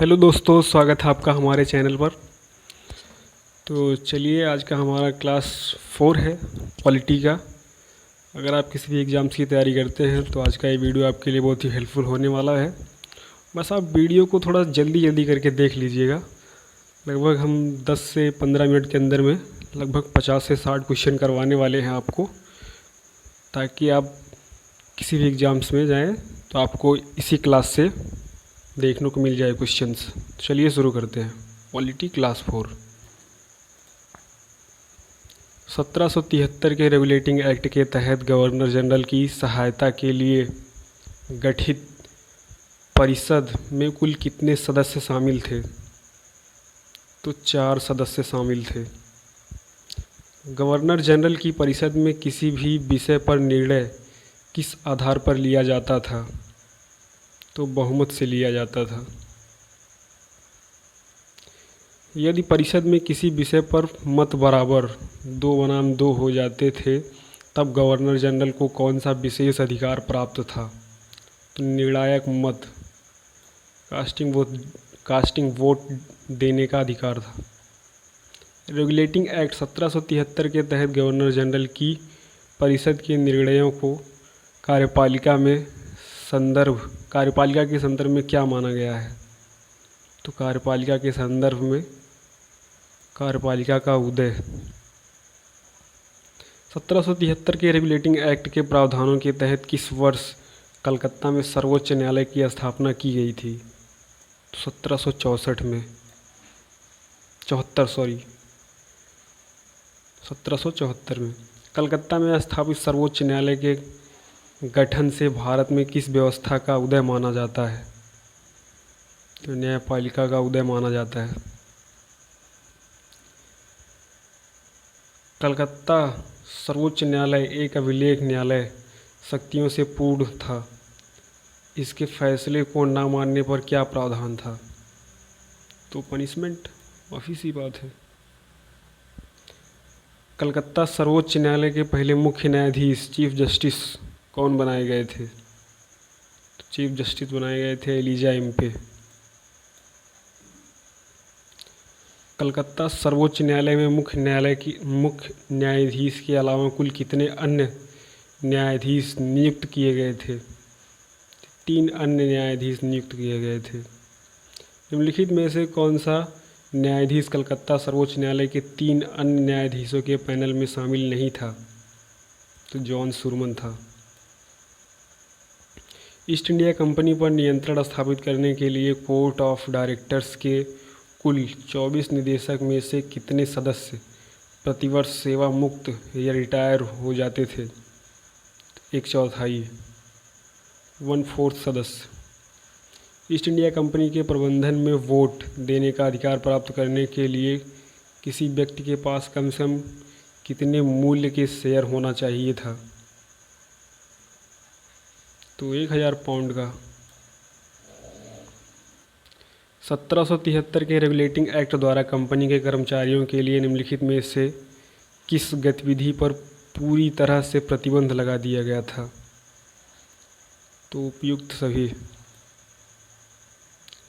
Hello दोस्तों, स्वागत है आपका हमारे चैनल पर। तो चलिए, आज का हमारा क्लास 4 है पॉलिटी का। अगर आप किसी भी एग्ज़ाम्स की तैयारी करते हैं तो आज का ये वीडियो आपके लिए बहुत ही हेल्पफुल होने वाला है। बस आप वीडियो को थोड़ा जल्दी जल्दी करके देख लीजिएगा। लगभग हम 10 से 15 मिनट के अंदर में लगभग 50 से 60 क्वेश्चन करवाने वाले हैं आपको, ताकि आप किसी भी एग्ज़ाम्स में जाएँ तो आपको इसी क्लास से देखने को मिल जाए क्वेश्चंस। चलिए शुरू करते हैं। Polity class 4। 1773 के रेगुलेटिंग एक्ट के तहत गवर्नर जनरल की सहायता के लिए गठित परिषद में कुल कितने सदस्य शामिल थे? तो 4 सदस्य शामिल थे। गवर्नर जनरल की परिषद में किसी भी विषय पर निर्णय किस आधार पर लिया जाता था? तो बहुमत से लिया जाता था। यदि परिषद में किसी विषय पर मत बराबर 2 बनाम 2 हो जाते थे, तब गवर्नर जनरल को कौन सा विशेष अधिकार प्राप्त था? तो निर्णायक मत, कास्टिंग वोट देने का अधिकार था। रेगुलेटिंग एक्ट 1773 के तहत गवर्नर जनरल की परिषद के निर्णयों को कार्यपालिका के संदर्भ में क्या माना गया है? तो कार्यपालिका के संदर्भ में कार्यपालिका का उदय। 1773 के रेगुलेटिंग एक्ट के प्रावधानों के तहत किस वर्ष कलकत्ता में सर्वोच्च न्यायालय की स्थापना की गई थी? तो 1774 में 1774 में कलकत्ता में स्थापित सर्वोच्च न्यायालय के गठन से भारत में किस व्यवस्था का उदय माना जाता है? तो न्यायपालिका का उदय माना जाता है। कलकत्ता सर्वोच्च न्यायालय एक अभिलेख न्यायालय शक्तियों से पूर्ण था। इसके फैसले को न मानने पर क्या प्रावधान था? तो पनिशमेंट, काफ़ी सी बात है। कलकत्ता सर्वोच्च न्यायालय के पहले मुख्य न्यायाधीश चीफ जस्टिस कौन बनाए गए थे? तो चीफ जस्टिस बनाए गए थे एलिजा इम्पे। कलकत्ता सर्वोच्च न्यायालय में मुख्य न्यायाधीश के अलावा कुल कितने अन्य न्यायाधीश नियुक्त किए गए थे? 3 अन्य न्यायाधीश नियुक्त किए गए थे। निम्नलिखित में से कौन सा न्यायाधीश कलकत्ता सर्वोच्च न्यायालय के 3 अन्य न्यायाधीशों के पैनल में शामिल नहीं था? तो जॉन सुरमन था। ईस्ट इंडिया कंपनी पर नियंत्रण स्थापित करने के लिए कोर्ट ऑफ डायरेक्टर्स के कुल 24 निदेशक में से कितने सदस्य प्रतिवर्ष सेवा मुक्त या रिटायर हो जाते थे? 1/4, 1/4 सदस्य। ईस्ट इंडिया कंपनी के प्रबंधन में वोट देने का अधिकार प्राप्त करने के लिए किसी व्यक्ति के पास कम से कम कितने मूल्य के शेयर होना चाहिए था? तो 1000 पाउंड का। 1773 के रेगुलेटिंग एक्ट द्वारा कंपनी के कर्मचारियों के लिए निम्नलिखित में से किस गतिविधि पर पूरी तरह से प्रतिबंध लगा दिया गया था? तो उपयुक्त सभी।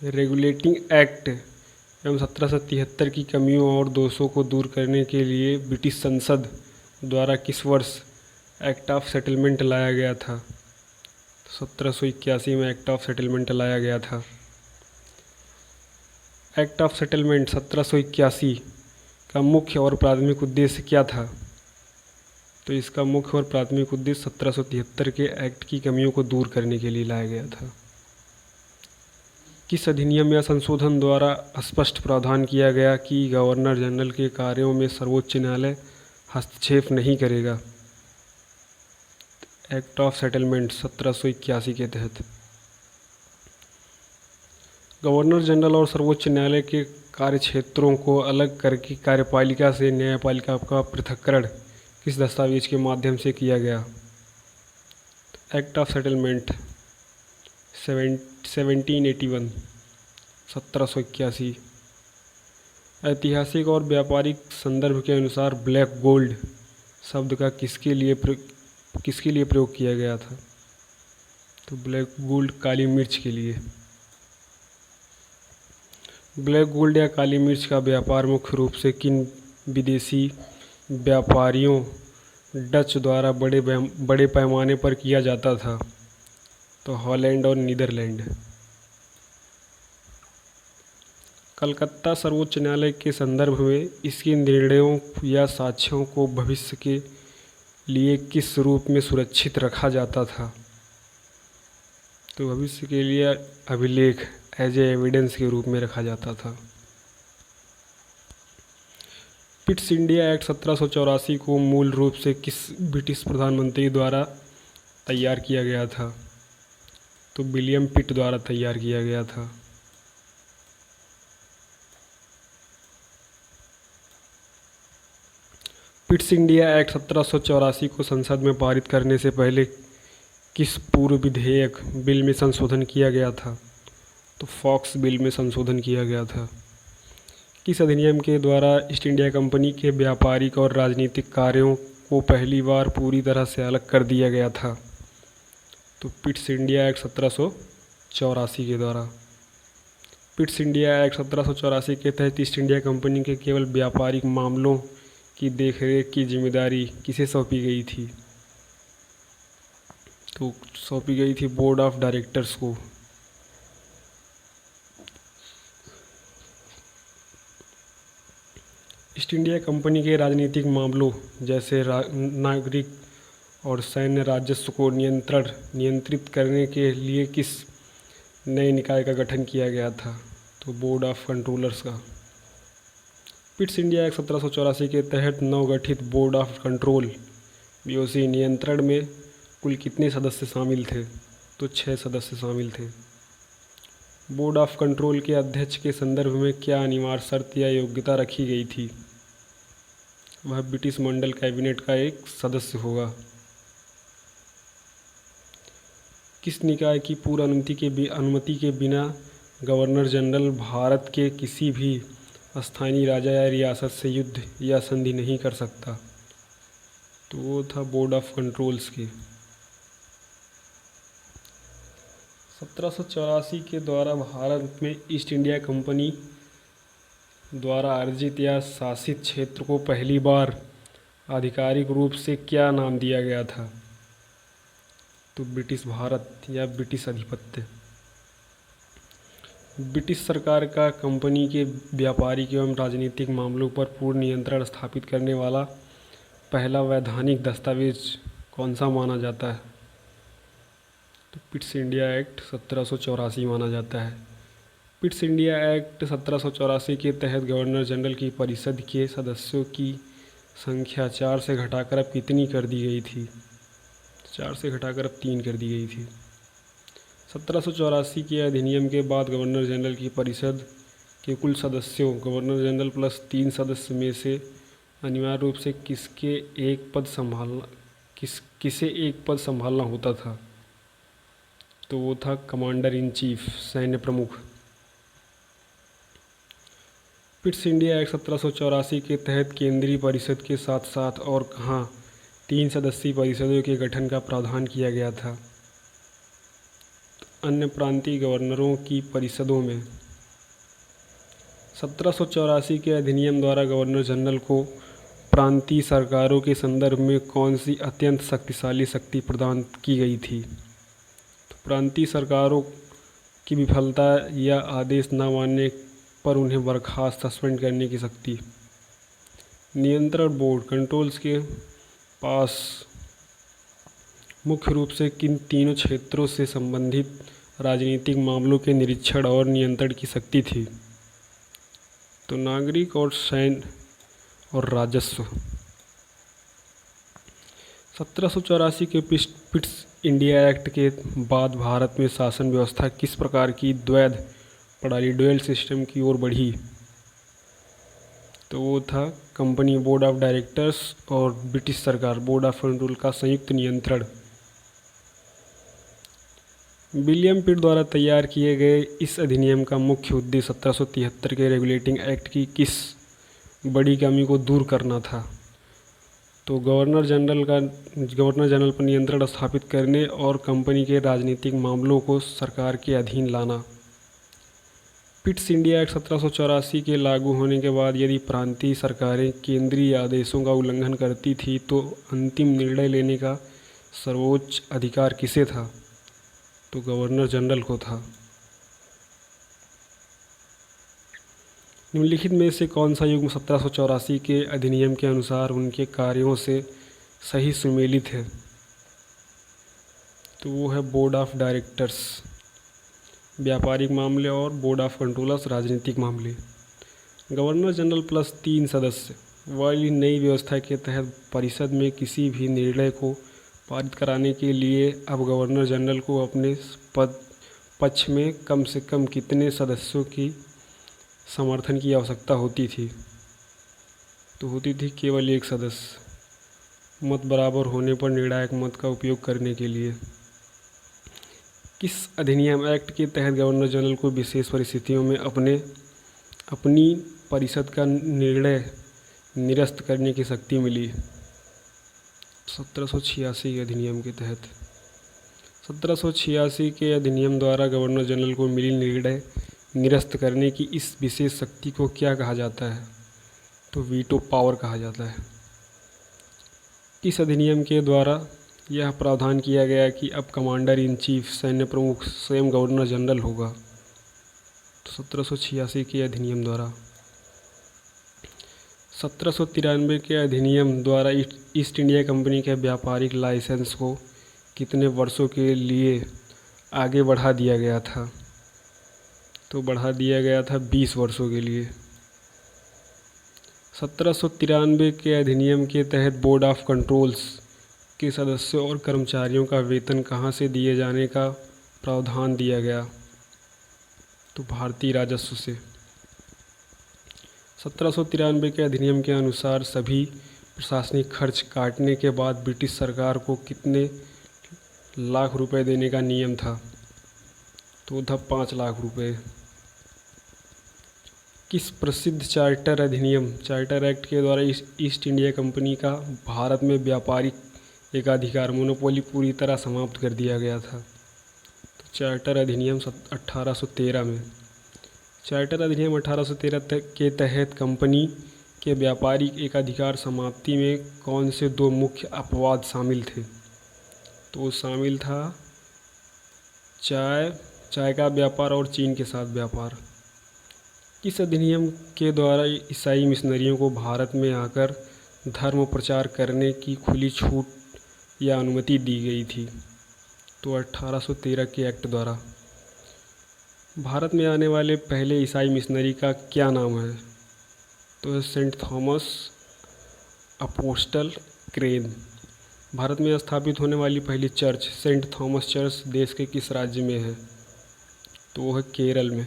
रेगुलेटिंग एक्ट एवं 1773 की कमियों और दोषों को दूर करने के लिए ब्रिटिश संसद द्वारा किस वर्ष एक्ट ऑफ सेटलमेंट लाया गया था? 1781 में एक्ट ऑफ सेटलमेंट लाया गया था। एक्ट ऑफ सेटलमेंट 1781 का मुख्य और प्राथमिक उद्देश्य क्या था? तो इसका मुख्य और प्राथमिक उद्देश्य 1773 के एक्ट की कमियों को दूर करने के लिए लाया गया था। किस अधिनियम या संशोधन द्वारा स्पष्ट प्रावधान किया गया कि गवर्नर जनरल के कार्यों में सर्वोच्च न्यायालय हस्तक्षेप नहीं करेगा? एक्ट ऑफ सेटलमेंट 1781 के तहत। गवर्नर जनरल और सर्वोच्च न्यायालय के कार्यक्षेत्रों को अलग करके कार्यपालिका से न्यायपालिका का पृथक्करण किस दस्तावेज के माध्यम से किया गया? Act of settlement 1781, 1781। ऐतिहासिक और व्यापारिक संदर्भ के अनुसार ब्लैक गोल्ड शब्द का किसके लिए प्रयोग किया गया था? तो ब्लैक गोल्ड काली मिर्च के लिए। ब्लैक गोल्ड या काली मिर्च का व्यापार मुख्य रूप से किन विदेशी व्यापारियों डच द्वारा बड़े पैमाने पर किया जाता था? तो हॉलैंड और नीदरलैंड। कलकत्ता सर्वोच्च न्यायालय के संदर्भ में इसके निर्णयों या साक्ष्यों को भविष्य के लिए किस रूप में सुरक्षित रखा जाता था? तो भविष्य के लिए अभिलेख एज ए एविडेंस के रूप में रखा जाता था। पिट्स इंडिया एक्ट 1784 को मूल रूप से किस ब्रिटिश प्रधानमंत्री द्वारा तैयार किया गया था? तो विलियम पिट द्वारा तैयार किया गया था। पिट्स इंडिया एक्ट 1784 को संसद में पारित करने से पहले किस पूर्व विधेयक बिल में संशोधन किया गया था? तो फॉक्स बिल में संशोधन किया गया था। किस अधिनियम के द्वारा ईस्ट इंडिया कंपनी के व्यापारिक और राजनीतिक कार्यों को पहली बार पूरी तरह से अलग कर दिया गया था? तो पिट्स इंडिया एक्ट 1784 के द्वारा। पिट्स इंडिया एक्ट 1784 के तहत ईस्ट इंडिया कंपनी के केवल व्यापारिक मामलों की देखरेख की जिम्मेदारी किसे सौंपी गई थी? तो सौंपी गई थी बोर्ड ऑफ डायरेक्टर्स को। ईस्ट इंडिया कंपनी के राजनीतिक मामलों जैसे नागरिक और सैन्य राजस्व को नियंत्रित करने के लिए किस नए निकाय का गठन किया गया था? तो बोर्ड ऑफ कंट्रोलर्स का। पिट्स इंडिया एक्ट 1784 के तहत नवगठित बोर्ड ऑफ कंट्रोल BOC नियंत्रण में कुल कितने सदस्य शामिल थे? तो 6 सदस्य शामिल थे। बोर्ड ऑफ कंट्रोल के अध्यक्ष के संदर्भ में क्या अनिवार्य शर्त या योग्यता रखी गई थी? वह ब्रिटिश मंडल कैबिनेट का एक सदस्य होगा। किस निकाय की पूर्व अनुमति के बिना गवर्नर जनरल भारत के किसी भी स्थानीय राजा या रियासत से युद्ध या संधि नहीं कर सकता? तो वो था बोर्ड ऑफ कंट्रोल्स के। 1784 के द्वारा भारत में ईस्ट इंडिया कंपनी द्वारा अर्जित या शासित क्षेत्र को पहली बार आधिकारिक रूप से क्या नाम दिया गया था? तो ब्रिटिश भारत या ब्रिटिश अधिपत्य। ब्रिटिश सरकार का कंपनी के व्यापारिक एवं राजनीतिक मामलों पर पूर्ण नियंत्रण स्थापित करने वाला पहला वैधानिक दस्तावेज कौन सा माना जाता है? तो पिट्स इंडिया एक्ट 1784 माना जाता है। पिट्स इंडिया एक्ट 1784 के तहत गवर्नर जनरल की परिषद के सदस्यों की संख्या 4 से घटाकर अब कितनी कर दी गई थी? 4 से घटाकर अब 3 कर दी गई थी। 1784 के अधिनियम के बाद गवर्नर जनरल की परिषद के कुल सदस्यों गवर्नर जनरल प्लस 3 सदस्य में से अनिवार्य रूप से किसे एक पद संभालना होता था? तो वो था कमांडर इन चीफ, सैन्य प्रमुख। पिट्स इंडिया एक्ट 1784 के तहत केंद्रीय परिषद के साथ साथ और कहाँ 3 सदस्यीय परिषदों के गठन का प्रावधान किया गया था? अन्य प्रांतीय गवर्नरों की परिषदों में। 1784 के अधिनियम द्वारा गवर्नर जनरल को प्रांतीय सरकारों के संदर्भ में कौन सी अत्यंत शक्तिशाली शक्ति प्रदान की गई थी? तो प्रांतीय सरकारों की विफलता या आदेश न मानने पर उन्हें बर्खास्त सस्पेंड करने की शक्ति। नियंत्रण बोर्ड कंट्रोल्स के पास मुख्य रूप से किन तीनों क्षेत्रों से संबंधित राजनीतिक मामलों के निरीक्षण और नियंत्रण की शक्ति थी? तो नागरिक और सैन्य और राजस्व। 1784 के पिट्स इंडिया एक्ट के बाद भारत में शासन व्यवस्था किस प्रकार की द्वैध प्रणाली ड्यूअल सिस्टम की ओर बढ़ी? तो वो था कंपनी बोर्ड ऑफ डायरेक्टर्स और ब्रिटिश सरकार बोर्ड ऑफ कंट्रोल का संयुक्त नियंत्रण। विलियम पिट द्वारा तैयार किए गए इस अधिनियम का मुख्य उद्देश्य 1773 के रेगुलेटिंग एक्ट की किस बड़ी कमी को दूर करना था? तो गवर्नर जनरल पर नियंत्रण स्थापित करने और कंपनी के राजनीतिक मामलों को सरकार के अधीन लाना। पिट्स इंडिया एक्ट 1784 के लागू होने के बाद यदि प्रांतीय सरकारें केंद्रीय आदेशों का उल्लंघन करती थी तो अंतिम निर्णय लेने का सर्वोच्च अधिकार किसे था? तो गवर्नर जनरल को था। निम्नलिखित में से कौन सा युग्म 1784 के अधिनियम के अनुसार उनके कार्यों से सही सुमेलित है? तो वो है बोर्ड ऑफ डायरेक्टर्स व्यापारिक मामले और बोर्ड ऑफ कंट्रोलर्स राजनीतिक मामले। गवर्नर जनरल प्लस 3 सदस्य वाली नई व्यवस्था के तहत परिषद में किसी भी निर्णय को पारित कराने के लिए अब गवर्नर जनरल को अपने पक्ष में कम से कम कितने सदस्यों की समर्थन की आवश्यकता होती थी? तो होती थी केवल एक सदस्य। मत बराबर होने पर निर्णायक मत का उपयोग करने के लिए। किस अधिनियम एक्ट के तहत गवर्नर जनरल को विशेष परिस्थितियों में अपनी परिषद का निर्णय निरस्त करने की शक्ति मिली? 1786 के अधिनियम के तहत। 1786 के अधिनियम द्वारा गवर्नर जनरल को मिली निर्णय निरस्त करने की इस विशेष शक्ति को क्या कहा जाता है? तो वीटो पावर कहा जाता है। इस अधिनियम के द्वारा यह प्रावधान किया गया कि अब कमांडर इन चीफ सैन्य प्रमुख स्वयं गवर्नर जनरल होगा। तो 1786 के अधिनियम द्वारा। 1793 के अधिनियम द्वारा ईस्ट इंडिया कंपनी के व्यापारिक लाइसेंस को कितने वर्षों के लिए आगे बढ़ा दिया गया था? तो बढ़ा दिया गया था 20 वर्षों के लिए। 1793 के अधिनियम के तहत बोर्ड ऑफ कंट्रोल्स के सदस्यों और कर्मचारियों का वेतन कहाँ से दिए जाने का प्रावधान दिया गया? तो भारतीय राजस्व से। 1793 के अधिनियम के अनुसार सभी प्रशासनिक खर्च काटने के बाद ब्रिटिश सरकार को कितने लाख रुपए देने का नियम था? तो था 5 लाख रुपए। किस प्रसिद्ध चार्टर एक्ट के द्वारा ईस्ट इंडिया कंपनी का भारत में व्यापारिक एकाधिकार मोनोपोली पूरी तरह समाप्त कर दिया गया था? तो चार्टर अधिनियम 1813 में। चार्टर अधिनियम 1813 के तहत कंपनी के व्यापारिक एकाधिकार समाप्ति में कौन से 2 मुख्य अपवाद शामिल थे? तो शामिल था चाय का व्यापार और चीन के साथ व्यापार। इस अधिनियम के द्वारा ईसाई मिशनरियों को भारत में आकर धर्म प्रचार करने की खुली छूट या अनुमति दी गई थी? तो 1813 के एक्ट द्वारा। भारत में आने वाले पहले ईसाई मिशनरी का क्या नाम है? तो saint Thomas apostle crane. Bharat में स्थापित होने वाली पहली चर्च सेंट थॉमस चर्च देश के किस राज्य में है? तो वो है केरल में।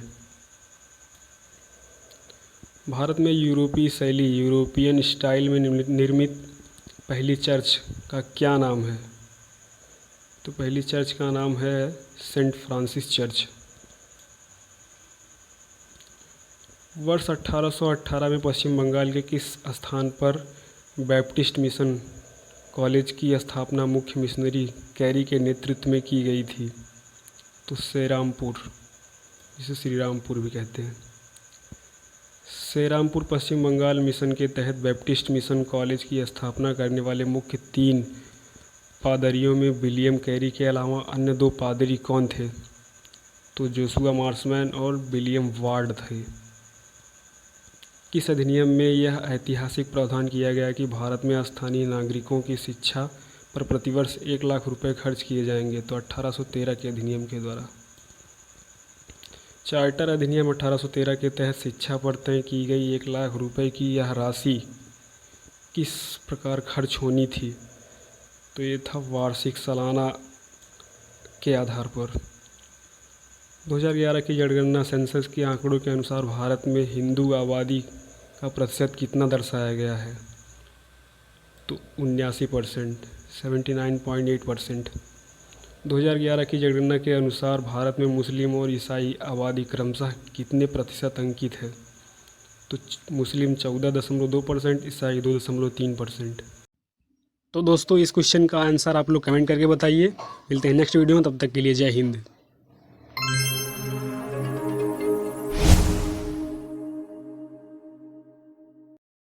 भारत में यूरोपियन स्टाइल में निर्मित पहली चर्च का क्या नाम है? तो पहली चर्च का नाम है सेंट फ्रांसिस चर्च। वर्ष 1818 में पश्चिम बंगाल के किस स्थान पर बैप्टिस्ट मिशन कॉलेज की स्थापना मुख्य मिशनरी कैरी के नेतृत्व में की गई थी? तो श्रीरामपुर, जिसे श्री रामपुर भी कहते हैं। श्रीरामपुर पश्चिम बंगाल मिशन के तहत बैप्टिस्ट मिशन कॉलेज की स्थापना करने वाले मुख्य 3 पादरियों में विलियम कैरी के अलावा अन्य 2 पादरी कौन थे? तो जोशुआ मार्शमैन और विलियम वार्ड थे। किस अधिनियम में यह ऐतिहासिक प्रावधान किया गया कि भारत में स्थानीय नागरिकों की शिक्षा पर प्रतिवर्ष 1 लाख रुपए खर्च किए जाएंगे? तो 1813 के अधिनियम के द्वारा। चार्टर अधिनियम 1813 के तहत शिक्षा पर तय की गई 1 लाख रुपए की यह राशि किस प्रकार खर्च होनी थी? तो ये था वार्षिक सालाना के आधार पर। 2011 की जनगणना सेंसस के आंकड़ों के अनुसार भारत में हिंदू आबादी का प्रतिशत कितना दर्शाया गया है? तो 79%, 79.8%। 2011 की जनगणना के अनुसार भारत में मुस्लिम और ईसाई आबादी क्रमशः कितने प्रतिशत अंकित है? तो मुस्लिम 14.2%, ईसाई 2.3%। तो दोस्तों इस क्वेश्चन का आंसर आप लोग कमेंट करके बताइए। मिलते हैं नेक्स्ट वीडियो में, तब तक के लिए जय हिंद।